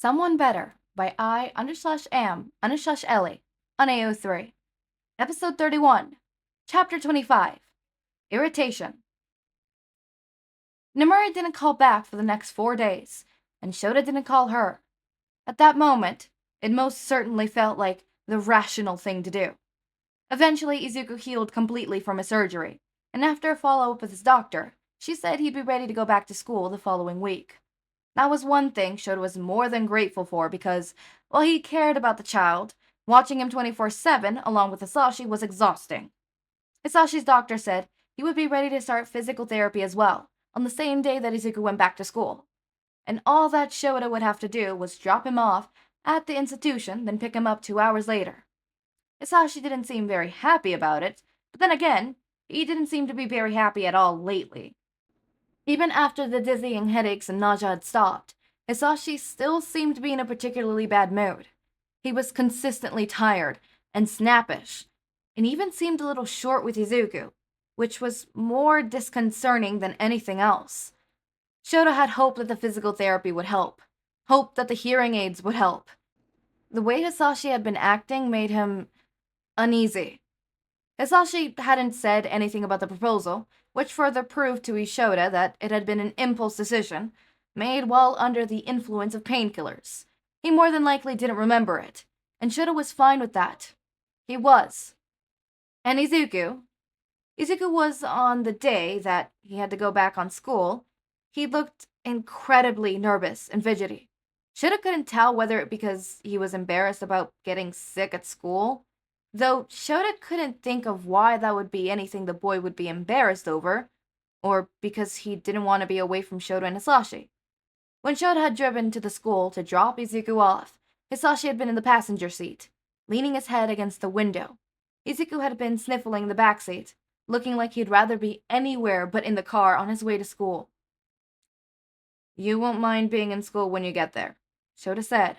Someone Better by I_am_Ellie on AO3. Episode 31. Chapter 25. Irritation. Nemuri didn't call back for the next 4 days, and Shouta didn't call her. At that moment, it most certainly felt like the rational thing to do. Eventually, Izuku healed completely from his surgery, and after a follow-up with his doctor, she said he'd be ready to go back to school the following week. That was one thing Shouta was more than grateful for because, while he cared about the child, watching him 24/7 along with Hizashi was exhausting. Hisashi's doctor said he would be ready to start physical therapy as well, on the same day that Izuku went back to school. And all that Shouta would have to do was drop him off at the institution, then pick him up 2 hours later. Hizashi didn't seem very happy about it, but then again, he didn't seem to be very happy at all lately. Even after the dizzying headaches and nausea had stopped, Hizashi still seemed to be in a particularly bad mood. He was consistently tired and snappish, and even seemed a little short with Izuku, which was more disconcerting than anything else. Shouta had hope that the physical therapy would help, hope that the hearing aids would help. The way Hizashi had been acting made him uneasy. Hizashi hadn't said anything about the proposal, which further proved to Shouta that it had been an impulse decision, made while under the influence of painkillers. He more than likely didn't remember it, and Shouta was fine with that. He was. And Izuku was on the day that he had to go back on school. He looked incredibly nervous and fidgety. Shouta couldn't tell whether it because he was embarrassed about getting sick at school, though Shouta couldn't think of why that would be anything the boy would be embarrassed over, or because he didn't want to be away from Shouta and Hizashi. When Shouta had driven to the school to drop Izuku off, Hizashi had been in the passenger seat, leaning his head against the window. Izuku had been sniffling the back seat, looking like he'd rather be anywhere but in the car on his way to school. "You won't mind being in school when you get there," Shouta said.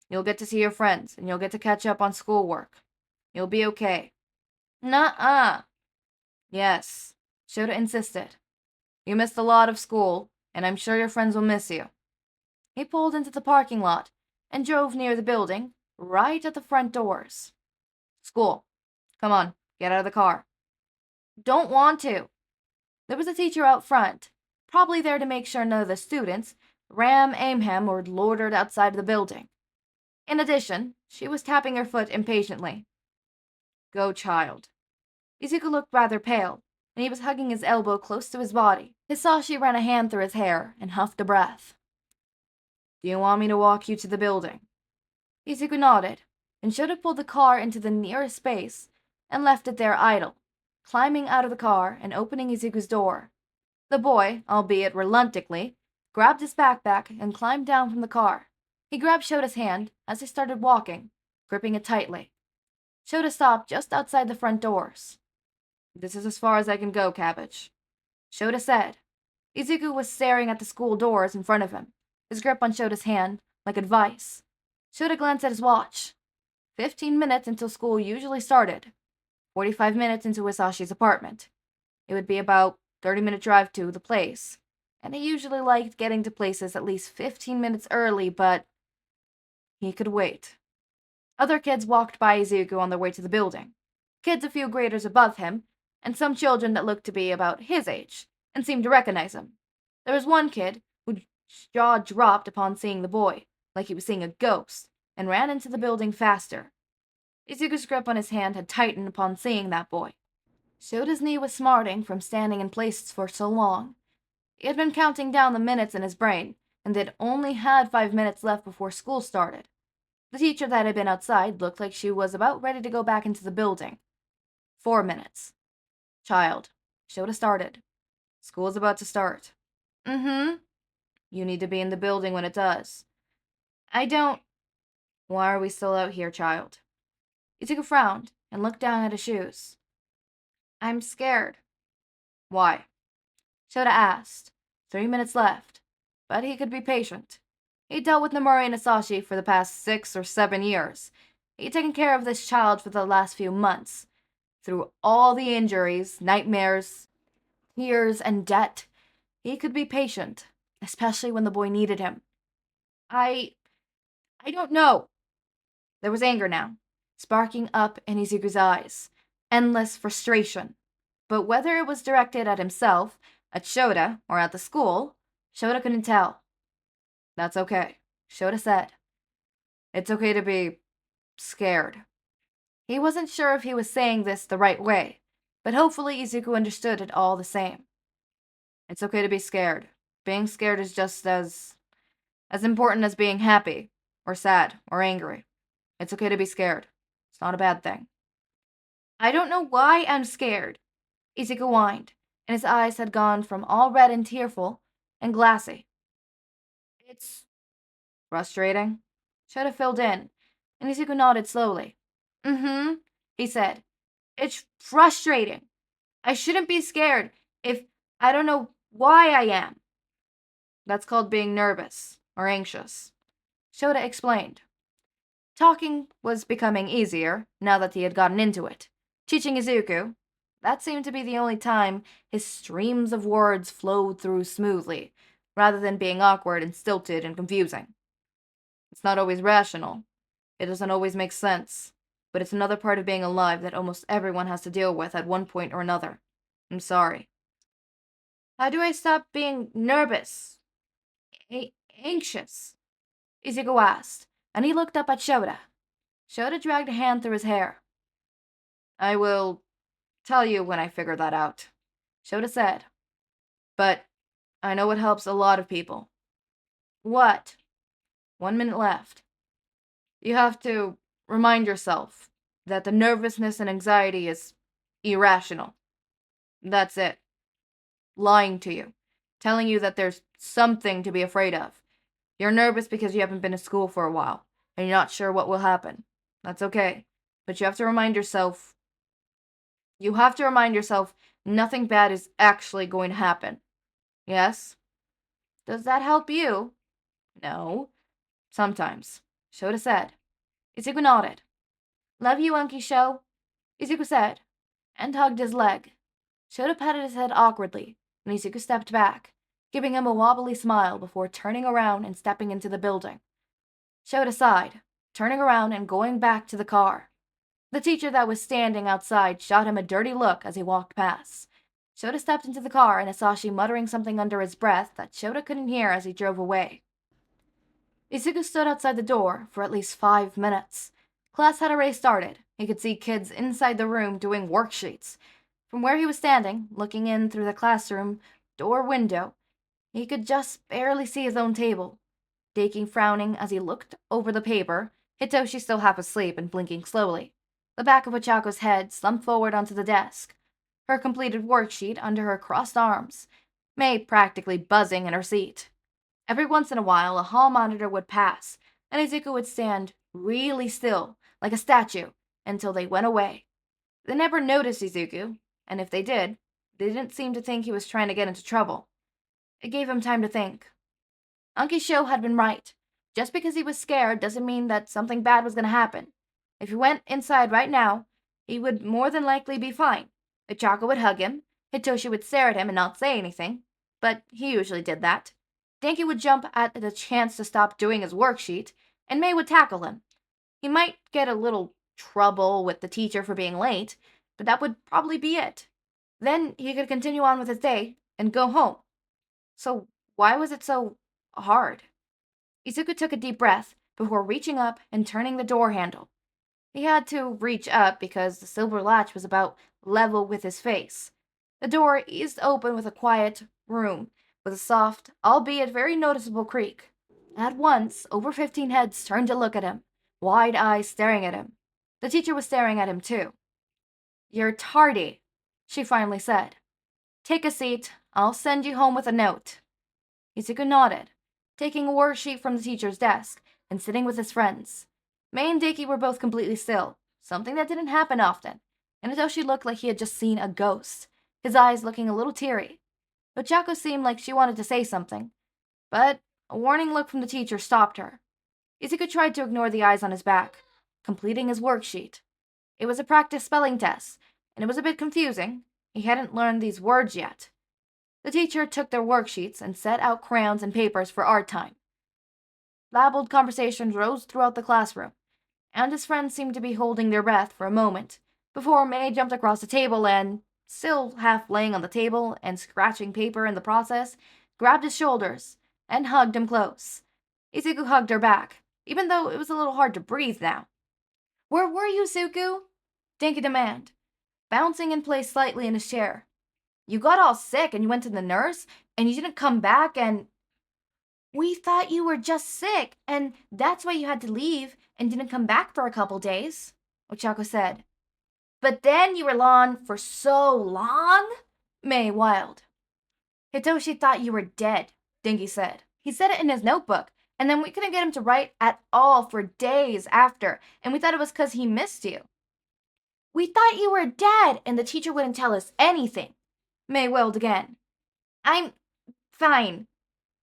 "You'll get to see your friends, and you'll get to catch up on schoolwork. You'll be okay." "Nuh-uh." "Yes," Shouta insisted. "You missed a lot of school, and I'm sure your friends will miss you." He pulled into the parking lot and drove near the building, right at the front doors. "School. Come on, get out of the car." "Don't want to." There was a teacher out front, probably there to make sure none of the students ram, aim or loitered outside the building. In addition, she was tapping her foot impatiently. "Go, child." Izuku looked rather pale, and he was hugging his elbow close to his body. Hizashi ran a hand through his hair and huffed a breath. "Do you want me to walk you to the building?" Izuku nodded, and Shouta pulled the car into the nearest space and left it there idle, climbing out of the car and opening Izuku's door. The boy, albeit reluctantly, grabbed his backpack and climbed down from the car. He grabbed Shota's hand as they started walking, gripping it tightly. Shouta stopped just outside the front doors. "This is as far as I can go, Cabbage," Shouta said. Izuku was staring at the school doors in front of him, his grip on Shota's hand like advice. Shouta glanced at his watch. 15 minutes until school usually started. 45 minutes into Hisashi's apartment. It would be about 30-minute drive to the place, and he usually liked getting to places at least 15 minutes early, but he could wait. Other kids walked by Izuku on their way to the building. Kids a few graders above him, and some children that looked to be about his age, and seemed to recognize him. There was one kid whose jaw dropped upon seeing the boy, like he was seeing a ghost, and ran into the building faster. Izuku's grip on his hand had tightened upon seeing that boy. Shota's knee was smarting from standing in place for so long. He had been counting down the minutes in his brain, and they'd only had 5 minutes left before school started. The teacher that had been outside looked like she was about ready to go back into the building. 4 minutes. "Child," Shouta started. "School's about to start." "Mm-hmm." "You need to be in the building when it does." "I don't." "Why are we still out here, child?" Izuku frowned and looked down at his shoes. "I'm scared." "Why?" Shouta asked. 3 minutes left, but he could be patient. He'd dealt with Nemuri and Hizashi for the past 6 or 7 years. He'd taken care of this child for the last few months. Through all the injuries, nightmares, tears, and debt, he could be patient, especially when the boy needed him. I don't know. There was anger now, sparking up in Izuku's eyes. Endless frustration. But whether it was directed at himself, at Shouta, or at the school, Shouta couldn't tell. That's okay, Shouta said. It's okay to be scared. He wasn't sure if he was saying this the right way, but hopefully Izuku understood it all the same. It's okay to be scared. Being scared is just as important as being happy, or sad, or angry. It's okay to be scared. It's not a bad thing. I don't know why I'm scared, Izuku whined, and his eyes had gone from all red and tearful and glassy. It's frustrating. Shouta filled in, and Izuku nodded slowly. Mm-hmm, he said. It's frustrating. I shouldn't be scared if I don't know why I am. That's called being nervous or anxious, Shouta explained. Talking was becoming easier now that he had gotten into it. Teaching Izuku, that seemed to be the only time his streams of words flowed through smoothly, rather than being awkward and stilted and confusing. It's not always rational. It doesn't always make sense. But it's another part of being alive that almost everyone has to deal with at one point or another. I'm sorry. How do I stop being nervous? Anxious? Izuku asked, and he looked up at Shouta. Shouta dragged a hand through his hair. I will tell you when I figure that out, Shouta said. But I know it helps a lot of people. What? 1 minute left. You have to remind yourself that the nervousness and anxiety is irrational. That's it. Lying to you. Telling you that there's something to be afraid of. You're nervous because you haven't been to school for a while, and you're not sure what will happen. That's okay. But you have to remind yourself nothing bad is actually going to happen. Yes? Does that help you? No. Sometimes, Shouta said. Izuku nodded. Love you, Unky Sho, Izuku said, and hugged his leg. Shouta patted his head awkwardly, and Izuku stepped back, giving him a wobbly smile before turning around and stepping into the building. Shouta sighed, turning around and going back to the car. The teacher that was standing outside shot him a dirty look as he walked past. Shouta stepped into the car and Hizashi muttering something under his breath that Shouta couldn't hear as he drove away. Izuku stood outside the door for at least 5 minutes. Class had already started. He could see kids inside the room doing worksheets. From where he was standing, looking in through the classroom door window, he could just barely see his own table. Denki frowning as he looked over the paper, Hitoshi still half asleep and blinking slowly. The back of Ochako's head slumped forward onto the desk, her completed worksheet under her crossed arms, May practically buzzing in her seat. Every once in a while, a hall monitor would pass, and Izuku would stand really still, like a statue, until they went away. They never noticed Izuku, and if they did, they didn't seem to think he was trying to get into trouble. It gave him time to think. Unky Sho had been right. Just because he was scared doesn't mean that something bad was going to happen. If he went inside right now, he would more than likely be fine. Ochako would hug him, Hitoshi would stare at him and not say anything, but he usually did that. Denki would jump at the chance to stop doing his worksheet, and May would tackle him. He might get a little trouble with the teacher for being late, but that would probably be it. Then he could continue on with his day and go home. So why was it so hard? Izuku took a deep breath before reaching up and turning the door handle. He had to reach up because the silver latch was about level with his face. The door eased open with a quiet room, with a soft, albeit very noticeable creak. At once, over 15 heads turned to look at him, wide eyes staring at him. The teacher was staring at him too. You're tardy, she finally said. Take a seat. I'll send you home with a note. Izuku nodded, taking a worksheet from the teacher's desk and sitting with his friends. May and Denki were both completely still, something that didn't happen often, and Hitoshi looked like he had just seen a ghost, his eyes looking a little teary. Ochako seemed like she wanted to say something, but a warning look from the teacher stopped her. Izuku tried to ignore the eyes on his back, completing his worksheet. It was a practice spelling test, and it was a bit confusing. He hadn't learned these words yet. The teacher took their worksheets and set out crayons and papers for art time. Babbled conversations rose throughout the classroom, and his friends seemed to be holding their breath for a moment before May jumped across the table and, still half laying on the table and scratching paper in the process, grabbed his shoulders and hugged him close. Izuku hugged her back, even though it was a little hard to breathe now. "Where were you, Izuku?" Denki demanded, bouncing in place slightly in his chair. "You got all sick and you went to the nurse, and you didn't come back and—" "We thought you were just sick, and that's why you had to leave and didn't come back for a couple days," Ochako said. "But then you were gone for so long?" May wailed. "Hitoshi thought you were dead," Denki said. "He said it in his notebook, and then we couldn't get him to write at all for days after, and we thought it was 'cause he missed you." "We thought you were dead, and the teacher wouldn't tell us anything," May wailed again. "I'm fine,"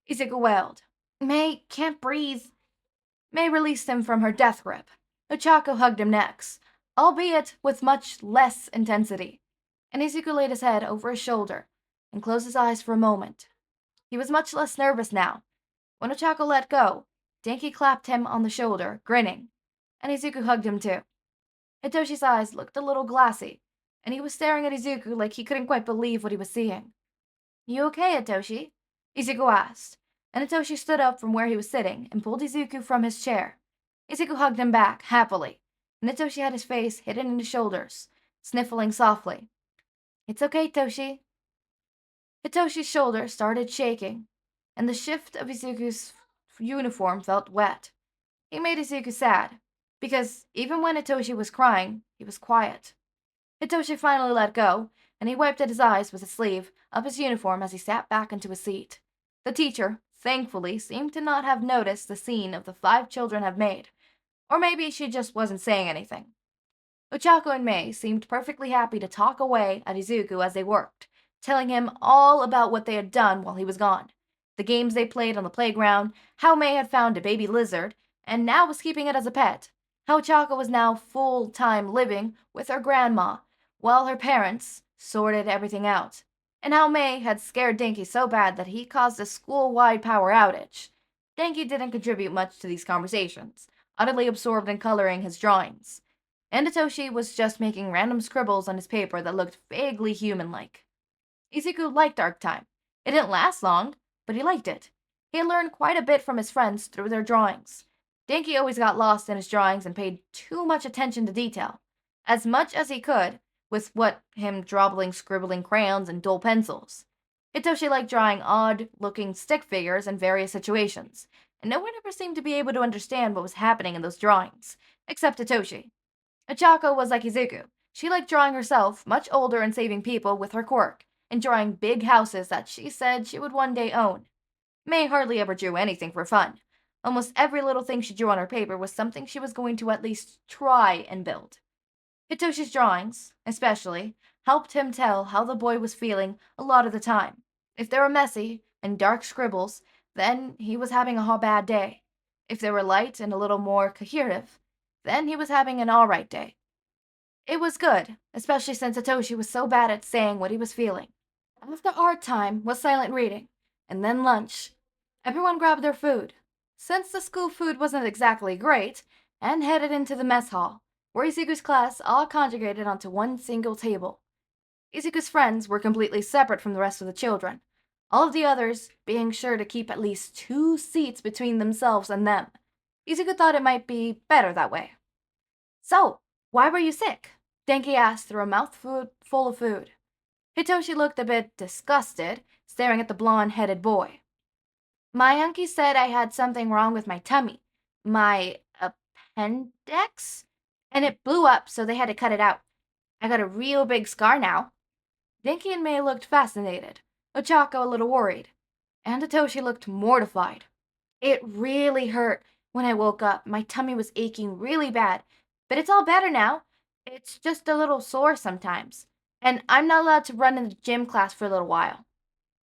Izuku wailed. "May can't breathe." May released him from her death grip. Ochako hugged him next, albeit with much less intensity, and Izuku laid his head over his shoulder and closed his eyes for a moment. He was much less nervous now. When Ochako let go, Denki clapped him on the shoulder, grinning, and Izuku hugged him too. Hitoshi's eyes looked a little glassy, and he was staring at Izuku like he couldn't quite believe what he was seeing. "You okay, Hitoshi?" Izuku asked, and Hitoshi stood up from where he was sitting and pulled Izuku from his chair. Izuku hugged him back, happily, and Hitoshi had his face hidden in his shoulders, sniffling softly. "It's okay, Hitoshi." Hitoshi's shoulder started shaking, and the shift of Izuku's uniform felt wet. He made Izuku sad, because even when Hitoshi was crying, he was quiet. Hitoshi finally let go, and he wiped at his eyes with his sleeve up his uniform as he sat back into his seat. The teacher, thankfully, seemed to not have noticed the scene of the 5 children have made, or maybe she just wasn't saying anything. Ochako and May seemed perfectly happy to talk away at Izuku as they worked, telling him all about what they had done while he was gone, the games they played on the playground, how May had found a baby lizard, and now was keeping it as a pet, how Ochako was now full-time living with her grandma, while her parents sorted everything out, and how May had scared Denki so bad that he caused a school-wide power outage. Denki didn't contribute much to these conversations, utterly absorbed in coloring his drawings, and Hitoshi was just making random scribbles on his paper that looked vaguely human-like. Izuku liked Arc Time. It didn't last long, but he liked it. He had learned quite a bit from his friends through their drawings. Denki always got lost in his drawings and paid too much attention to detail, as much as he could, with him drobbling, scribbling crayons and dull pencils. Hitoshi liked drawing odd-looking stick figures in various situations, and no one ever seemed to be able to understand what was happening in those drawings, except Hitoshi. Ochako was like Izuku. She liked drawing herself, much older and saving people with her quirk, and drawing big houses that she said she would one day own. May hardly ever drew anything for fun. Almost every little thing she drew on her paper was something she was going to at least try and build. Hitoshi's drawings, especially, helped him tell how the boy was feeling a lot of the time. If they were messy and dark scribbles, then he was having a bad day. If they were light and a little more coherent, then he was having an alright day. It was good, especially since Hitoshi was so bad at saying what he was feeling. After art time was silent reading, and then lunch. Everyone grabbed their food, since the school food wasn't exactly great, and headed into the mess hall, where Izuku's class all congregated onto one single table. Izuku's friends were completely separate from the rest of the children, all of the others being sure to keep at least 2 seats between themselves and them. Izuku thought it might be better that way. "So, why were you sick?" Denki asked through a mouthful full of food. Hitoshi looked a bit disgusted, staring at the blonde-headed boy. "My unkie said I had something wrong with my tummy. My appendix? And it blew up, so they had to cut it out. I got a real big scar now." Denki and May looked fascinated, Ochako a little worried, and Hitoshi looked mortified. "It really hurt. When I woke up, my tummy was aching really bad, but it's all better now. It's just a little sore sometimes, and I'm not allowed to run in the gym class for a little while."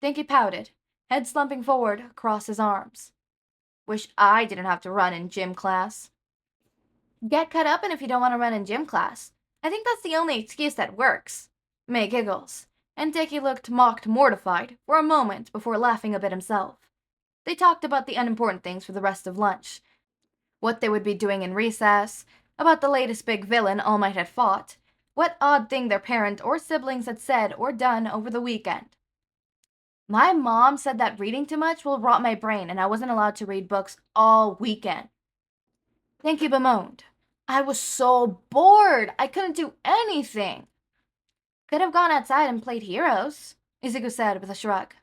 Denki pouted, head slumping forward across his arms. "Wish I didn't have to run in gym class." "Get cut up in if you don't want to run in gym class. I think that's the only excuse that works." May giggles, and Denki looked mocked mortified for a moment before laughing a bit himself. They talked about the unimportant things for the rest of lunch. What they would be doing in recess, about the latest big villain All Might had fought, what odd thing their parent or siblings had said or done over the weekend. My mom said that reading too much will rot my brain and I wasn't allowed to read books all weekend. Denki bemoaned. I was so bored. I couldn't do anything. Could have gone outside and played Heroes, Izuku said with a shrug.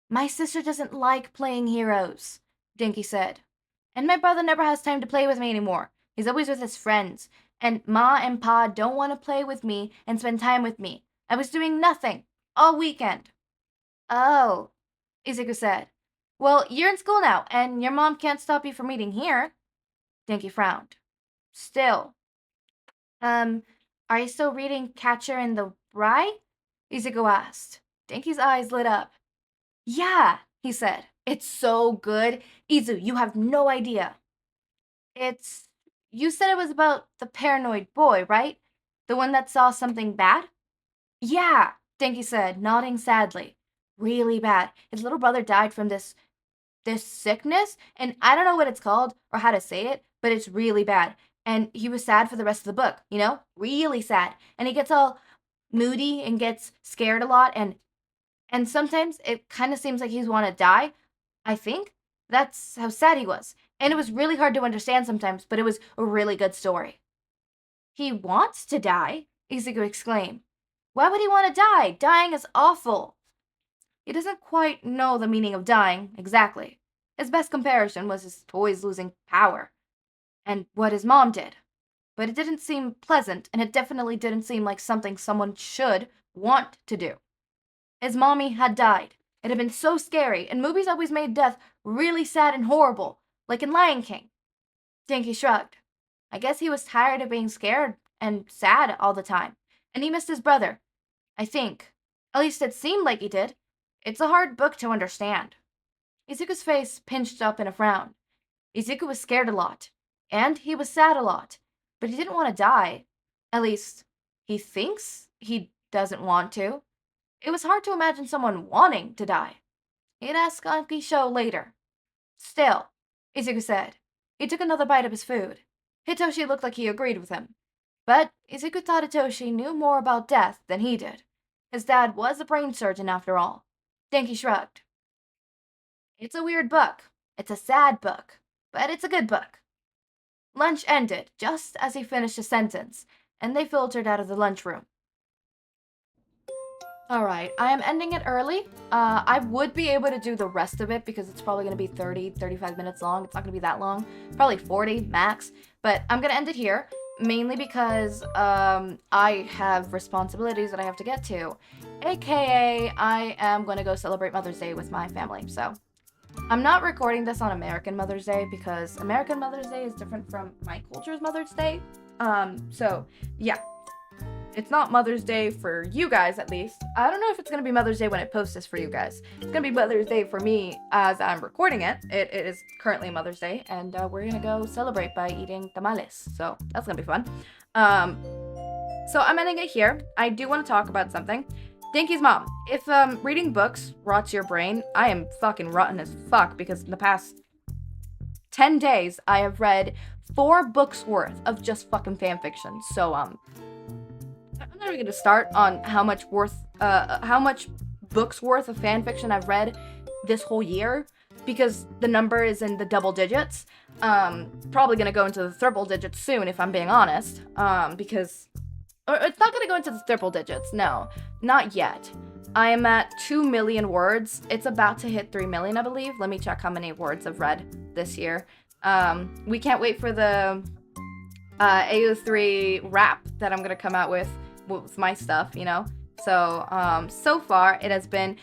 My sister doesn't like playing Heroes, Denki said. And my brother never has time to play with me anymore. He's always with his friends. And Ma and Pa don't want to play with me and spend time with me. I was doing nothing all weekend. Oh, Izuku said. Well, you're in school now, and your mom can't stop you from eating here. Denki frowned. Still. Are you still reading Catcher in the Rye? Izuku asked. Denki's eyes lit up. Yeah, he said. It's so good. Izu, you have no idea. You said it was about the paranoid boy, right? The one that saw something bad? Yeah, Denki said, nodding sadly. Really bad. His little brother died from this sickness, and I don't know what it's called or how to say it, but it's really bad. And he was sad for the rest of the book, really sad. And he gets all moody and gets scared a lot, and sometimes it kind of seems like he's want to die. I think that's how sad he was. And it was really hard to understand sometimes, but it was a really good story. He wants to die, Izuku exclaimed. Why would he want to die? Dying is awful. He doesn't quite know the meaning of dying, exactly. His best comparison was his toys losing power, and what his mom did. But it didn't seem pleasant, and it definitely didn't seem like something someone should want to do. His mommy had died. It had been so scary, and movies always made death really sad and horrible, like in Lion King. Denki shrugged. I guess he was tired of being scared and sad all the time, and he missed his brother. I think. At least it seemed like he did. It's a hard book to understand. Izuku's face pinched up in a frown. Izuku was scared a lot, and he was sad a lot, but he didn't want to die. At least, he thinks he doesn't want to. It was hard to imagine someone wanting to die. He'd ask Anki Sho later. Still, Izuku said. He took another bite of his food. Hitoshi looked like he agreed with him. But Izuku thought Hitoshi knew more about death than he did. His dad was a brain surgeon after all. Denki shrugged. It's a weird book. It's a sad book. But it's a good book. Lunch ended just as he finished a sentence, and they filtered out of the lunchroom. Alright, I am ending it early. I would be able to do the rest of it because it's probably going to be 30, 35 minutes long. It's not going to be that long. Probably 40 max. But I'm going to end it here, mainly because I have responsibilities that I have to get to. AKA, I am going to go celebrate Mother's Day with my family. So, I'm not recording this on American Mother's Day because American Mother's Day is different from my culture's Mother's Day. So, yeah. It's not Mother's Day for you guys, at least. I don't know if it's going to be Mother's Day when I post this for you guys. It's going to be Mother's Day for me as I'm recording it. It is currently Mother's Day, and we're going to go celebrate by eating tamales. So that's going to be fun. So I'm ending it here. I do want to talk about something. Denki's mom. If reading books rots your brain, I am fucking rotten as fuck because in the past 10 days, I have read 4 books worth of just fucking fanfiction. So, I'm not even gonna start on how much books worth of fanfiction I've read this whole year because the number is in the double digits. Probably gonna go into the triple digits soon if I'm being honest. Because it's not gonna go into the triple digits. No, not yet. I am at 2 million words. It's about to hit 3 million, I believe. Let me check how many words I've read this year. We can't wait for the AO3 rap that I'm gonna come out with my stuff, So, so far it has been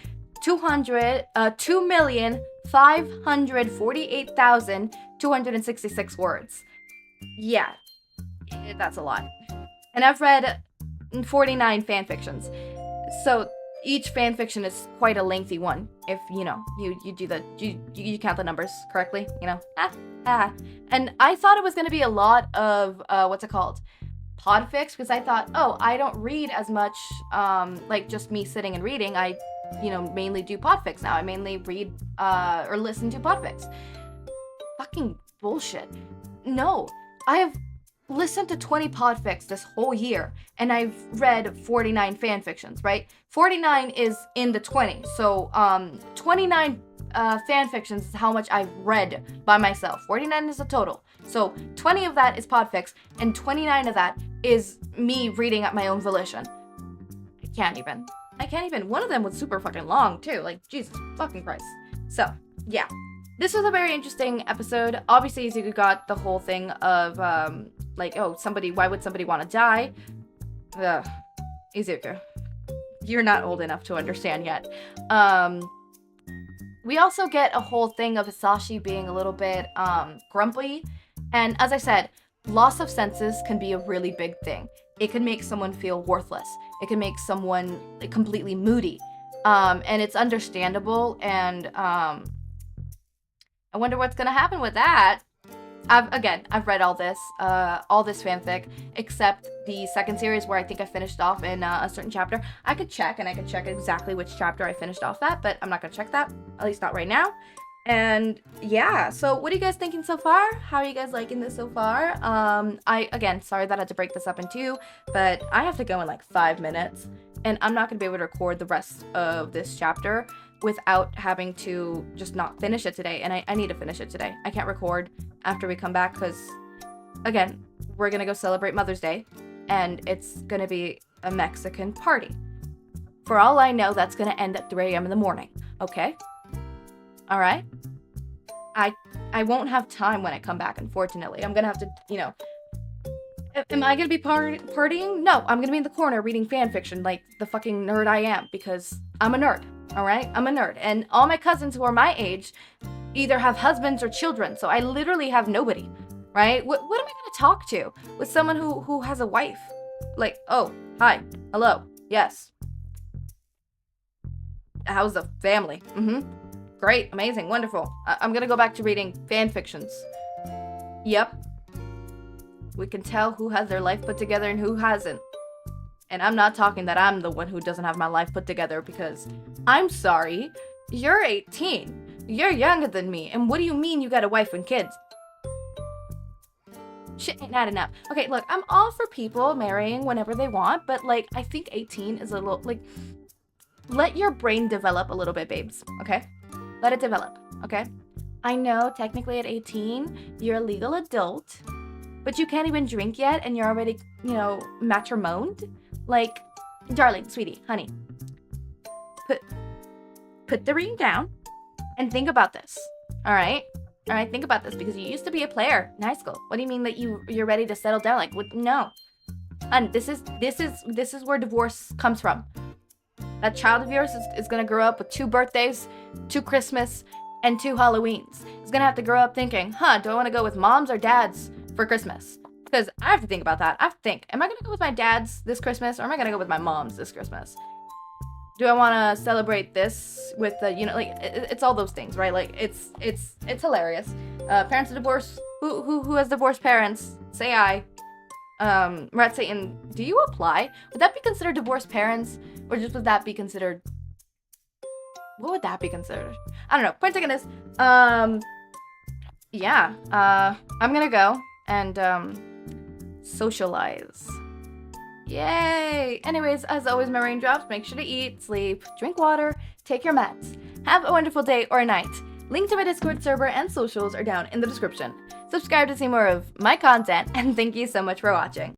2,548,266 words. Yeah, that's a lot. And I've read 49 fanfictions. So each fanfiction is quite a lengthy one. If, you do you count the numbers correctly, And I thought it was going to be a lot of, Podfic, because I thought, I don't read as much, like just me sitting and reading. I mainly do podfics now. I mainly read or listen to podfics. Fucking bullshit. No, I have listened to 20 podfics this whole year, and I've read 49 fanfictions, right? 49 is in the 20, so 29 fanfictions is how much I've read by myself. 49 is the total. So 20 of that is podfics, and 29 of that is me reading at my own volition. I can't even. One of them was super fucking long, too. Like, Jesus fucking Christ. So, yeah. This was a very interesting episode. Obviously, Izuku got the whole thing of, why would somebody want to die? Ugh. Izuku. You're not old enough to understand yet. We also get a whole thing of Hizashi being a little bit, grumpy. And as I said, loss of senses can be a really big thing. It can make someone feel worthless. It can make someone completely moody. And it's understandable, and, I wonder what's gonna happen with that. I've read all this fanfic, except the second series where I think I finished off in a certain chapter. I could check exactly which chapter I finished off at, but I'm not gonna check that, at least not right now. And yeah, so what are you guys thinking so far? How are you guys liking this so far? Sorry that I had to break this up in two, but I have to go in like 5 minutes, and I'm not gonna be able to record the rest of this chapter without having to just not finish it today, and I need to finish it today. I can't record after we come back because, again, we're gonna go celebrate Mother's Day, and it's gonna be a Mexican party. For all I know, that's gonna end at 3 a.m. in the morning, okay? Alright? I won't have time when I come back, unfortunately. I'm gonna have to, am I gonna be partying? No, I'm gonna be in the corner reading fanfiction like the fucking nerd I am, because I'm a nerd. Alright? I'm a nerd. And all my cousins who are my age either have husbands or children, so I literally have nobody. Right? What am I gonna talk to with someone who has a wife? Like, oh, hi, hello, yes. How's the family? Great, amazing, wonderful. I'm gonna go back to reading fanfictions. Yep. We can tell who has their life put together and who hasn't. And I'm not talking that I'm the one who doesn't have my life put together, because I'm sorry, you're 18. You're younger than me, and what do you mean you got a wife and kids? Shit ain't adding up. Okay, look, I'm all for people marrying whenever they want, but, I think 18 is a little, let your brain develop a little bit, babes, okay? Let it develop, okay? I know, technically at 18, you're a legal adult, but you can't even drink yet, and you're already, matrimoned? Darling, sweetie, honey, put the ring down and think about this, all right? All right, think about this, because you used to be a player in high school. What do you mean that you're ready to settle down? No. And this is where divorce comes from. That child of yours is gonna grow up with 2 birthdays, 2 Christmas, and 2 Halloweens. It's gonna have to grow up thinking, do I want to go with mom's or dad's for Christmas? Because I have to think about that. I have to think, am I gonna go with my dad's this Christmas, or am I gonna go with my mom's this Christmas? Do I want to celebrate this with the, it's all those things, right? It's hilarious. Parents of divorce, who has divorced parents? Say I. Rat Satan, do you apply? Would that be considered divorced parents? Or just would that be considered, what would that be considered? I don't know. Point taken is, yeah, I'm gonna go and, socialize. Yay! Anyways, as always, my raindrops, make sure to eat, sleep, drink water, take your meds. Have a wonderful day or night. Link to my Discord server and socials are down in the description. Subscribe to see more of my content, and thank you so much for watching.